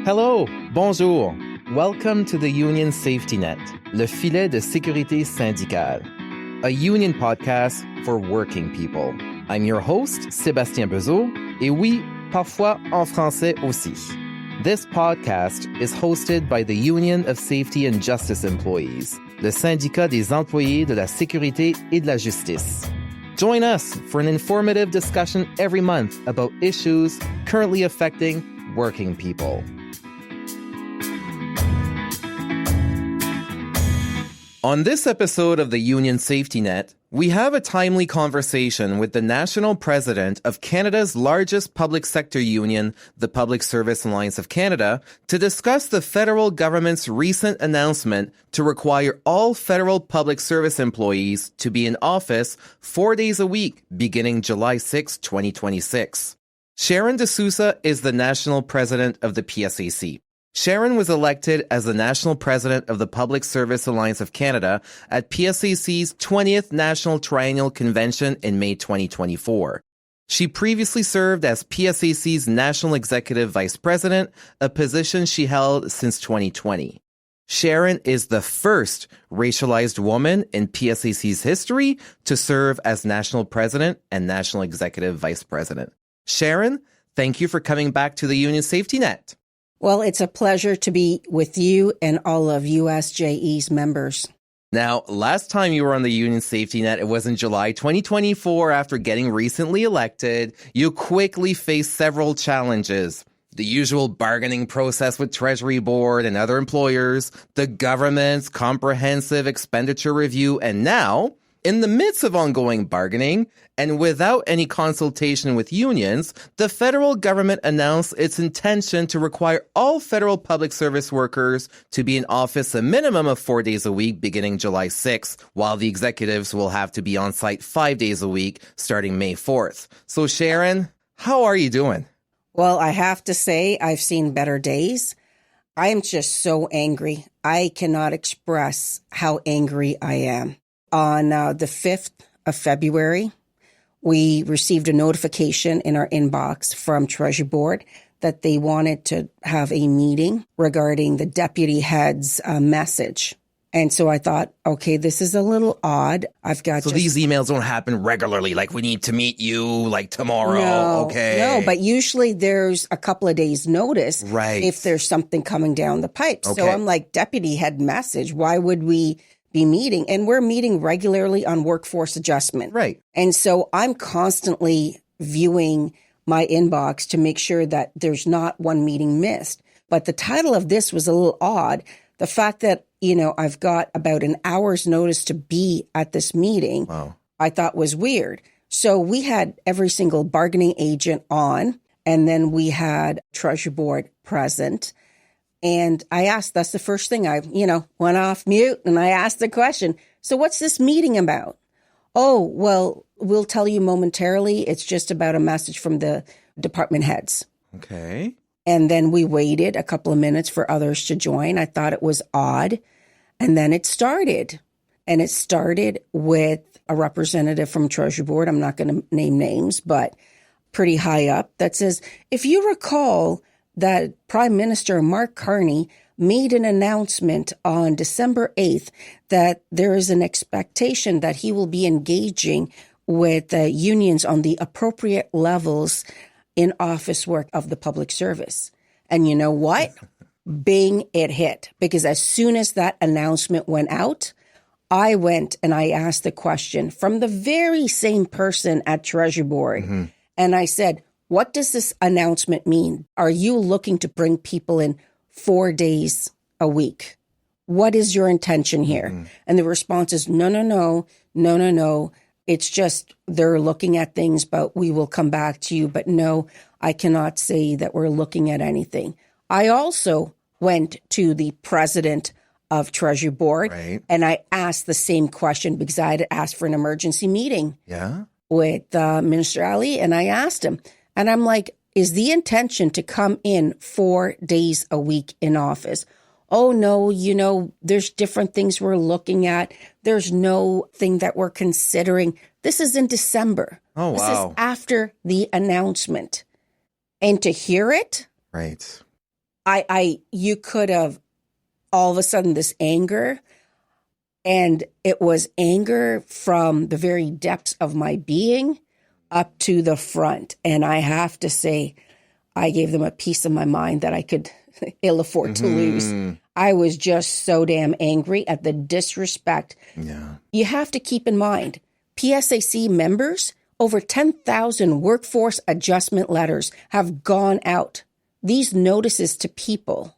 Hello, bonjour. Welcome to the Union Safety Net, le filet de sécurité syndicale, a union podcast for working people. I'm your host, Sébastien Bezeau, et oui, parfois en français aussi. This podcast is hosted by the Union of Safety and Justice Employees, le syndicat des employés de la sécurité et de la justice. Join us for an informative discussion every month about issues currently affecting working people. On this episode of the Union Safety Net, we have a timely conversation with the national president of Canada's largest public sector union, the Public Service Alliance of Canada, to discuss the federal government's recent announcement to require all federal public service employees to be in office 4 days a week beginning July 6, 2026. Sharon DeSouza is the national president of the PSAC. Sharon was elected as the national president of the Public Service Alliance of Canada at PSAC's 20th National Triennial Convention in May 2024. She previously served as PSAC's National Executive Vice President, a position she held since 2020. Sharon is the first racialized woman in PSAC's history to serve as National President and National Executive Vice President. Sharon, thank you for coming back to the Union Safety Net. Well, it's a pleasure to be with you and all of USJE's members. Now, last time you were on the Union Safety Net, it was in July 2024 after getting recently elected. You quickly faced several challenges. The usual bargaining process with Treasury Board and other employers, the government's comprehensive expenditure review, and now, in the midst of ongoing bargaining, and without any consultation with unions, the federal government announced its intention to require all federal public service workers to be in office a minimum of 4 days a week beginning July 6th, while the executives will have to be on site 5 days a week starting May 4th. So Sharon, how are you doing? Well, I have to say I've seen better days. I am just so angry. I cannot express how angry I am. On the 5th of February, we received a notification in our inbox from Treasury Board that they wanted to have a meeting regarding the deputy head's message. And so I thought, okay, this is a little odd. So these emails don't happen regularly, like we need to meet you like tomorrow, No, but usually there's a couple of days notice if there's something coming down the pipe. Okay. So I'm like, deputy head message, why would we be meeting? And we're meeting regularly on workforce adjustment. Right. And so I'm constantly viewing my inbox to make sure that there's not one meeting missed. But the title of this was a little odd. The fact that, I've got about an hour's notice to be at this meeting, I thought was weird. So we had every single bargaining agent on, and then we had Treasury Board present. And I asked, that's the first thing I, went off mute and I asked the question, so what's this meeting about? Oh, well, we'll tell you momentarily. It's just about a message from the department heads. Okay. And then we waited a couple of minutes for others to join. I thought it was odd. And then it started. And it started with a representative from Treasury Board. I'm not going to name names, but pretty high up that says, if you recall, that Prime Minister Mark Carney made an announcement on December 8th that there is an expectation that he will be engaging with unions on the appropriate levels in office work of the public service. And you know what? Bing, it hit. Because as soon as that announcement went out, I went and I asked the question from the very same person at Treasury Board. Mm-hmm. And I said, what does this announcement mean? Are you looking to bring people in 4 days a week? What is your intention here? Mm-hmm. And the response is, no. It's just they're looking at things, but we will come back to you. But no, I cannot say that we're looking at anything. I also went to the president of Treasury Board and I asked the same question because I had asked for an emergency meeting with Minister Ali. And I asked him, and I'm like, is the intention to come in 4 days a week in office? Oh, no, there's different things we're looking at. There's no thing that we're considering. This is in December. Oh, wow. This is after the announcement. And to hear it, right, You could have all of a sudden this anger, and it was anger from the very depths of my being up to the front. And I have to say, I gave them a piece of my mind that I could ill afford to lose. I was just so damn angry at the disrespect. Yeah. You have to keep in mind, PSAC members, over 10,000 workforce adjustment letters have gone out. These notices to people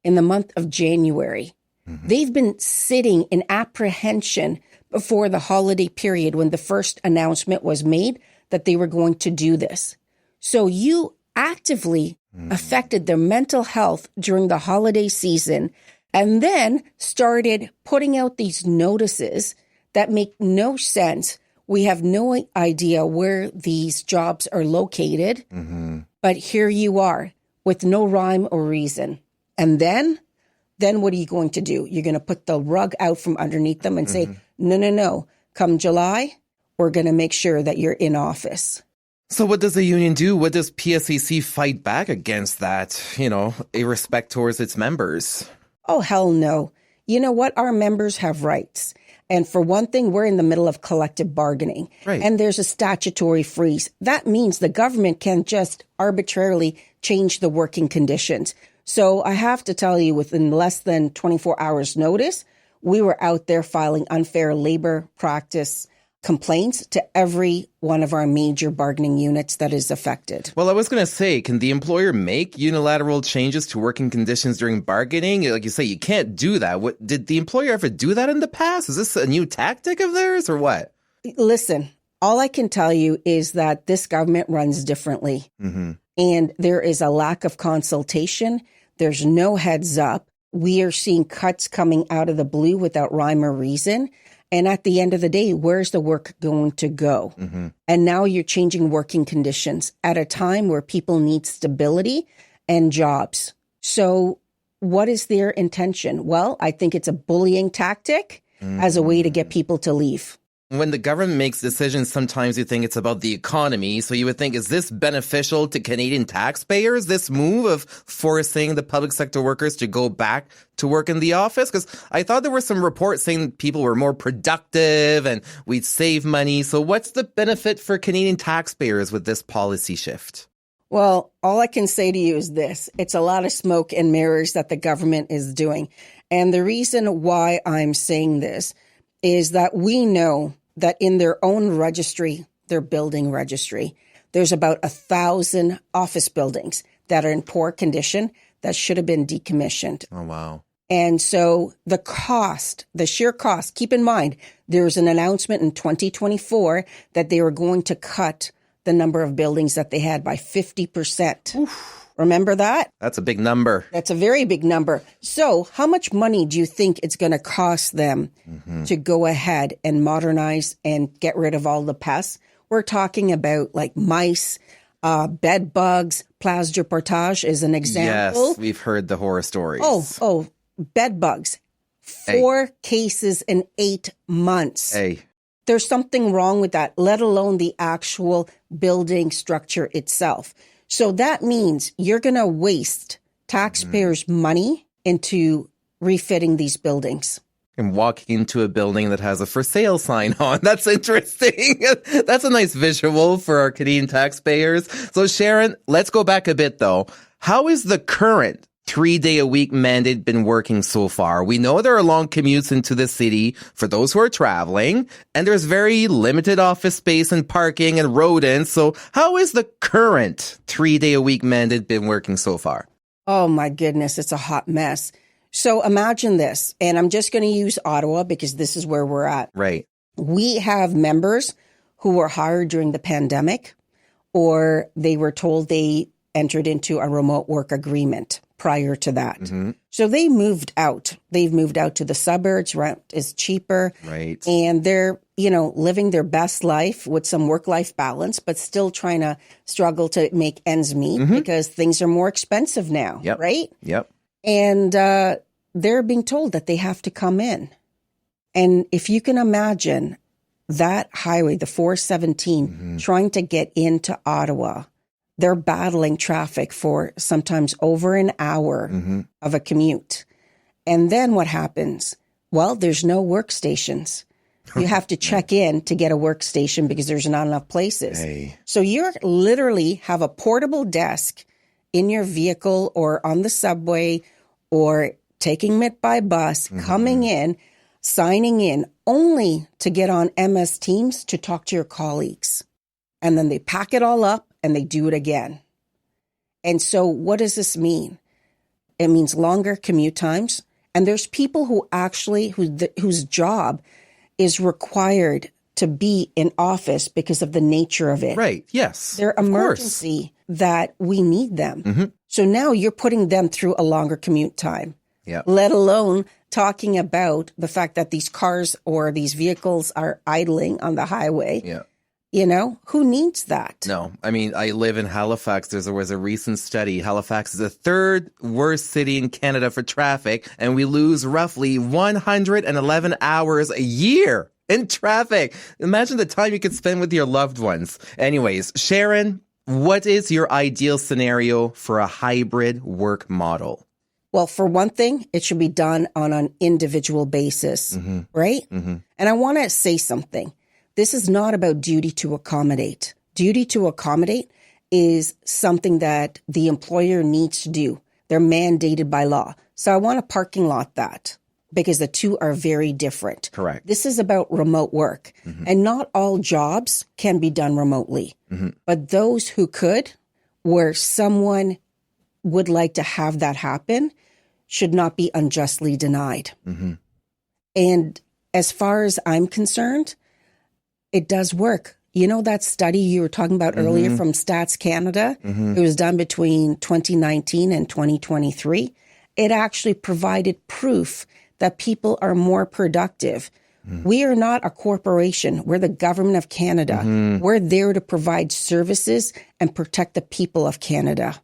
in the month of January. They've been sitting in apprehension before the holiday period when the first announcement was made that they were going to do this. So you actively affected their mental health during the holiday season and then started putting out these notices that make no sense. We have no idea where these jobs are located, but here you are with no rhyme or reason. And then what are you going to do? You're going to put the rug out from underneath them and say, no. Come July, we're going to make sure that you're in office. So what does the union do? What does PSAC fight back against that, a respect towards its members? Oh, hell no. You know what? Our members have rights. And for one thing, we're in the middle of collective bargaining. Right. And there's a statutory freeze. That means the government can just arbitrarily change the working conditions. So I have to tell you, within less than 24 hours notice, we were out there filing unfair labor practice complaints to every one of our major bargaining units that is affected. Well, I was going to say, can the employer make unilateral changes to working conditions during bargaining? Like you say, you can't do that. Did the employer ever do that in the past? Is this a new tactic of theirs or what? Listen, all I can tell you is that this government runs differently. And there is a lack of consultation. There's no heads up. We are seeing cuts coming out of the blue without rhyme or reason. And at the end of the day, where's the work going to go? And now you're changing working conditions at a time where people need stability and jobs. So what is their intention? Well, I think it's a bullying tactic as a way to get people to leave. When the government makes decisions, sometimes you think it's about the economy. So you would think, is this beneficial to Canadian taxpayers, this move of forcing the public sector workers to go back to work in the office? Because I thought there were some reports saying people were more productive and we'd save money. So what's the benefit for Canadian taxpayers with this policy shift? Well, all I can say to you is this. It's a lot of smoke and mirrors that the government is doing. And the reason why I'm saying this is that we know that in their own registry, their building registry, there's about 1,000 office buildings that are in poor condition that should have been decommissioned. Oh, wow. And so the sheer cost, keep in mind, there's an announcement in 2024 that they were going to cut the number of buildings that they had by 50%. Oof. Remember that? That's a big number. That's a very big number. So how much money do you think it's going to cost them to go ahead and modernize and get rid of all the pests? We're talking about like mice, bed bugs, place du portage is an example. Yes, we've heard the horror stories. Oh, bed bugs. 4 cases in 8 months. There's something wrong with that, let alone the actual building structure itself. So that means you're going to waste taxpayers' money into refitting these buildings. And walking into a building that has a for sale sign on. That's interesting. That's a nice visual for our Canadian taxpayers. So Sharon, let's go back a bit though. How is the current 3-day-a-week mandate been working so far? We know there are long commutes into the city for those who are traveling, and there's very limited office space and parking and rodents. So how is the current 3-day-a-week mandate been working so far? Oh my goodness, it's a hot mess. So imagine this, and I'm just going to use Ottawa because this is where we're at. Right. We have members who were hired during the pandemic, or they were told they entered into a remote work agreement prior to that. So they moved out. They've moved out to the suburbs. Rent is cheaper. Right. And they're, living their best life with some work-life balance, but still trying to struggle to make ends meet because things are more expensive now. Yep. Right? Yep. And they're being told that they have to come in. And if you can imagine that highway, the 417, trying to get into Ottawa, they're battling traffic for sometimes over an hour of a commute. And then what happens? Well, there's no workstations. You have to check in to get a workstation because there's not enough places. Hey. So you literally have a portable desk in your vehicle or on the subway or taking it by bus, coming in, signing in, only to get on MS Teams to talk to your colleagues. And then they pack it all up and they do it again. And so what does this mean? It means longer commute times. And there's people who actually, whose job is required to be in office because of the nature of it. Right. Yes. They're emergency that we need them. So now you're putting them through a longer commute time. Yeah. Let alone talking about the fact that these cars or these vehicles are idling on the highway. Yeah. You know, who needs that? No, I mean, I live in Halifax. There was a recent study. Halifax is the third worst city in Canada for traffic, and we lose roughly 111 hours a year in traffic. Imagine the time you could spend with your loved ones. Anyways, Sharon, what is your ideal scenario for a hybrid work model? Well, for one thing, it should be done on an individual basis, right? And I want to say something. This is not about duty to accommodate. Duty to accommodate is something that the employer needs to do. They're mandated by law. So I want to parking lot that because the two are very different. Correct. This is about remote work. And not all jobs can be done remotely. But those who could, where someone would like to have that happen, should not be unjustly denied. And as far as I'm concerned, it does work. You know that study you were talking about earlier from Stats Canada? It was done between 2019 and 2023. It actually provided proof that people are more productive. We are not a corporation. We're the government of Canada. We're there to provide services and protect the people of Canada.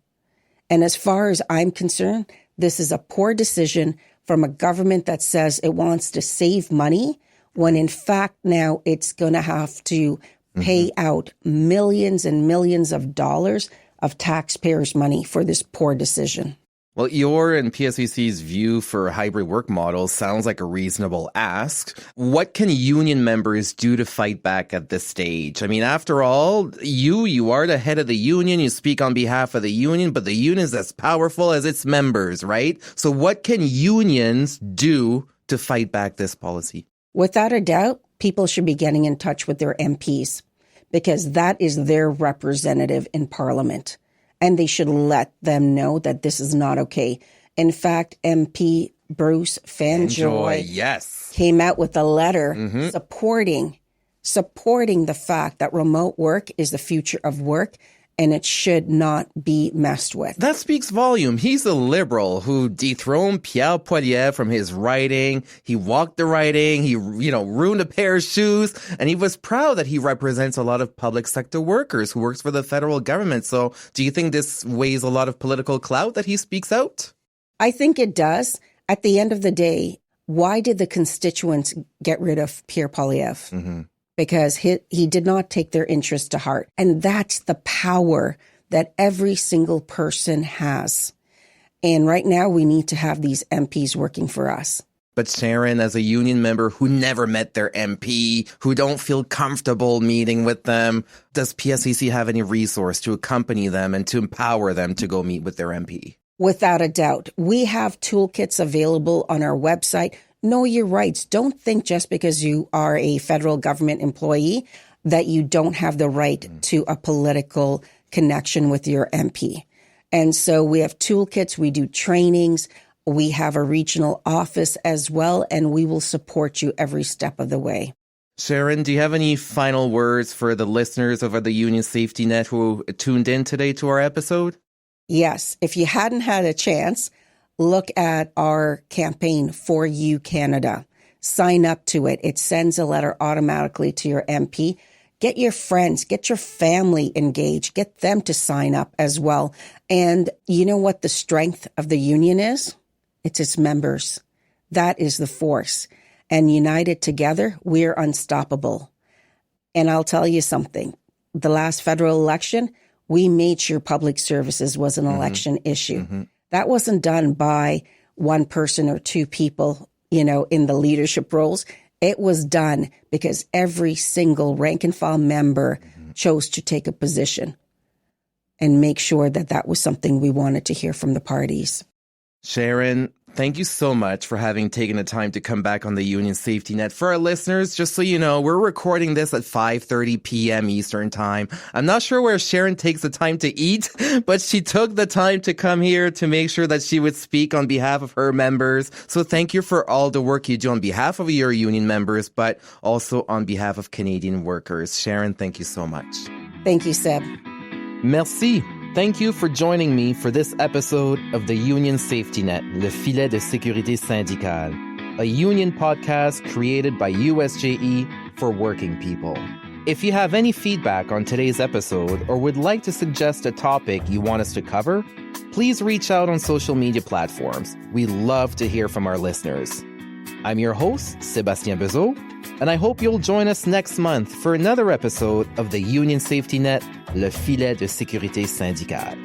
And as far as I'm concerned, this is a poor decision from a government that says it wants to save money when in fact now it's going to have to pay out millions and millions of dollars of taxpayers' money for this poor decision. Well, your and PSCC's view for hybrid work models sounds like a reasonable ask. What can union members do to fight back at this stage? I mean, after all, you are the head of the union. You speak on behalf of the union, but the union is as powerful as its members, right? So what can unions do to fight back this policy? Without a doubt, people should be getting in touch with their MPs because that is their representative in Parliament. And they should let them know that this is not okay. In fact, MP Bruce Fanjoy yes, came out with a letter supporting the fact that remote work is the future of work and it should not be messed with. That speaks volume. He's a liberal who dethroned Pierre Poilievre from his riding. He walked the riding. He, ruined a pair of shoes. And he was proud that he represents a lot of public sector workers who works for the federal government. So do you think this weighs a lot of political clout that he speaks out? I think it does. At the end of the day, why did the constituents get rid of Pierre Poilievre? Because he did not take their interest to heart. And that's the power that every single person has. And right now we need to have these MPs working for us. But Sharon, as a union member who never met their MP, who don't feel comfortable meeting with them, does PSCC have any resource to accompany them and to empower them to go meet with their MP? Without a doubt. We have toolkits available on our website. Know your rights. Don't think just because you are a federal government employee that you don't have the right to a political connection with your MP. And so we have toolkits, we do trainings, we have a regional office as well, and we will support you every step of the way. Sharon, do you have any final words for the listeners of the Union Safety Net who tuned in today to our episode? Yes. If you hadn't had a chance, look at our campaign For You Canada. Sign up to it. It sends a letter automatically to your MP. Get your friends, get your family engaged, get them to sign up as well. And you know what the strength of the union is? It's its members. That is the force. And united together, we're unstoppable. And I'll tell you something. The last federal election, we made sure public services was an election issue. That wasn't done by one person or two people, in the leadership roles. It was done because every single rank and file member chose to take a position and make sure that that was something we wanted to hear from the parties. Sharon, thank you so much for having taken the time to come back on the Union Safety Net. For our listeners, just so you know, we're recording this at 5:30 p.m. Eastern Time. I'm not sure where Sharon takes the time to eat, but she took the time to come here to make sure that she would speak on behalf of her members. So thank you for all the work you do on behalf of your union members, but also on behalf of Canadian workers. Sharon, thank you so much. Thank you, Seb. Merci. Thank you for joining me for this episode of the Union Safety Net, Le Filet de Sécurité Syndicale, a union podcast created by USJE for working people. If you have any feedback on today's episode or would like to suggest a topic you want us to cover, please reach out on social media platforms. We love to hear from our listeners. I'm your host, Sébastien Bezot, and I hope you'll join us next month for another episode of the Union Safety Net, Le Filet de Sécurité Syndicale.